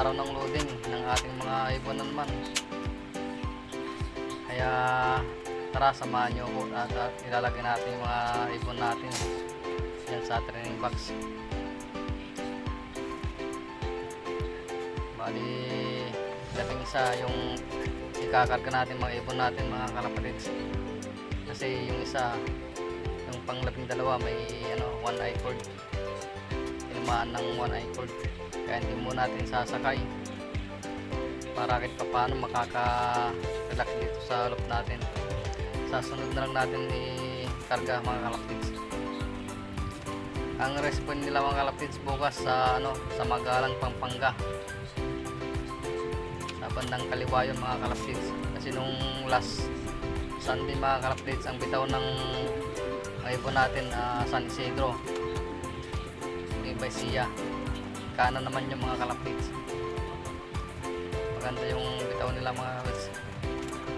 araw ng loading ng ating mga ibon na naman. Kaya tara, samahan nyo ako at ilalagay natin yung mga ibon natin yan sa training box. Bali, labing isa yung ikakarga natin mga ibon natin mga kalapatids. Kasi yung isa, yung panglabing dalawa may one eye cord, ilmaan ng one eye cord, kaya hindi muna natin sasakay para kahit pa paano makaka-relax dito sa loop natin. Sasunod na lang natin i-karga mga kalapatids. Ang respawn nila mga kalapatids bukas sa sa Magalang, Pampanga, sa bandang kaliwa yun mga kalapatids. Kasi nung last Sunday mga kalapatids, ang bitaw ng ibon natin San Isidro, Baysia, kanan naman yung mga kalapatids. Maganda yung bitaw nila mga kalapatids,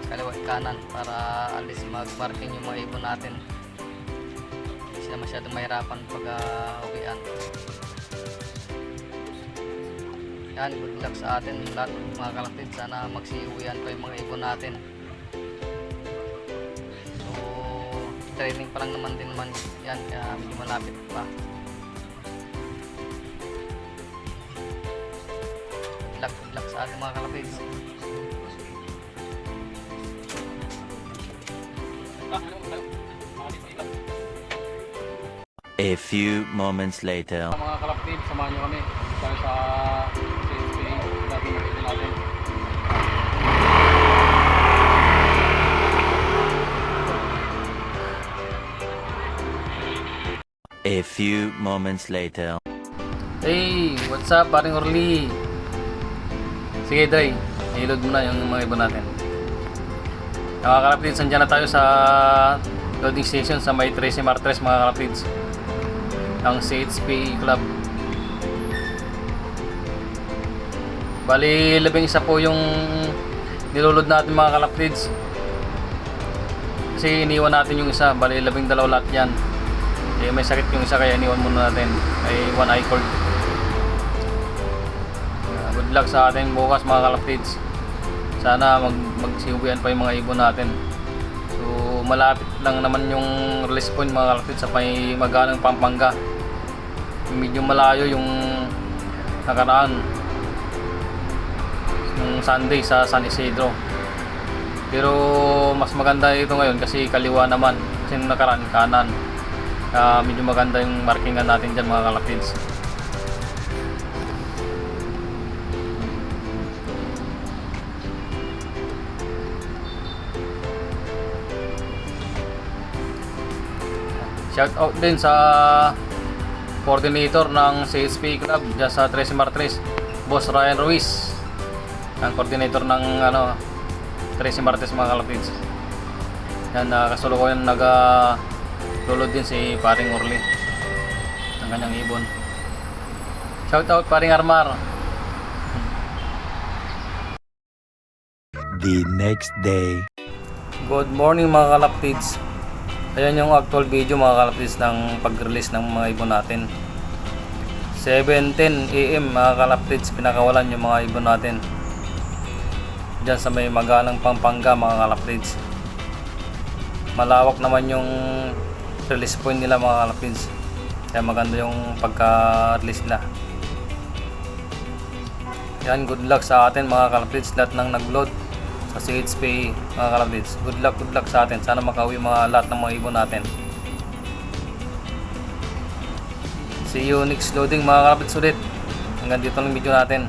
kaliwa kanan, para at least mag-marking yung mga ibon natin. Hindi sila masyadong mahirapan pag uwian. Yan, good luck sa atin lahat mga kalapatids. Sana magsiuwian pa yung mga ibon natin. Training pa lang naman din man yan, kaya medyo malapit pa. Good luck sa ating mga kalapatids. A few moments later. Mga kalapatids, samahan nyo kami tayo sa CSP natin natin. A few moments later. Hey, what's up paring Orly? Sige Dre, i-load mo na yung mga ibon natin. Mga kalapatids, andyan na tayo sa loading station sa may 13 Martres mga kalapatids, ang CHP Club. Bali, labing isa po yung niloload natin mga kalapatids, kasi iniwan natin yung isa. Bali, labing dalawa lahat yan. May sakit yung isa kaya iniwan muna natin, may one eye cord. Good luck sa atin bukas mga kalapatids. Sana magsiuwian pa yung mga ibon natin. So malapit lang naman yung release point mga kalapatids sa may Magalang, Pampanga. Medyo malayo yung nakaraan, yung Sunday sa San Isidro, pero mas maganda ito ngayon kasi kaliwa naman, kasi nung nakaraan kanan. Medyo maganda yung markingan natin dyan mga kalapatids. Shout out din sa coordinator ng CSP Club dyan sa 13 Martres, Boss Ryan Ruiz, ang coordinator ng 13 Martres mga kalapatids. Yan, kasulukuyan lulod din si paring Orly ng kanyang ibon. Shout out paring Armar. The next day. Good morning mga kalapatids. Ayan yung actual video mga kalapatids ng pag-release ng mga ibon natin. 7:10 AM mga kalapatids, pinakawalan yung mga ibon natin dyan sa may Magalang, Pampanga mga kalapatids. Malawak naman yung release point nila mga kalapatids, kaya maganda yung pagka-release nila. Yan, good luck sa atin mga kalapatids, lahat ng nag-load sa CHP mga kalapatids. Good luck sa atin. Sana makauwi lahat ng mga ibon natin. See you next loading mga kalapatids ulit. Hanggang dito lang video natin.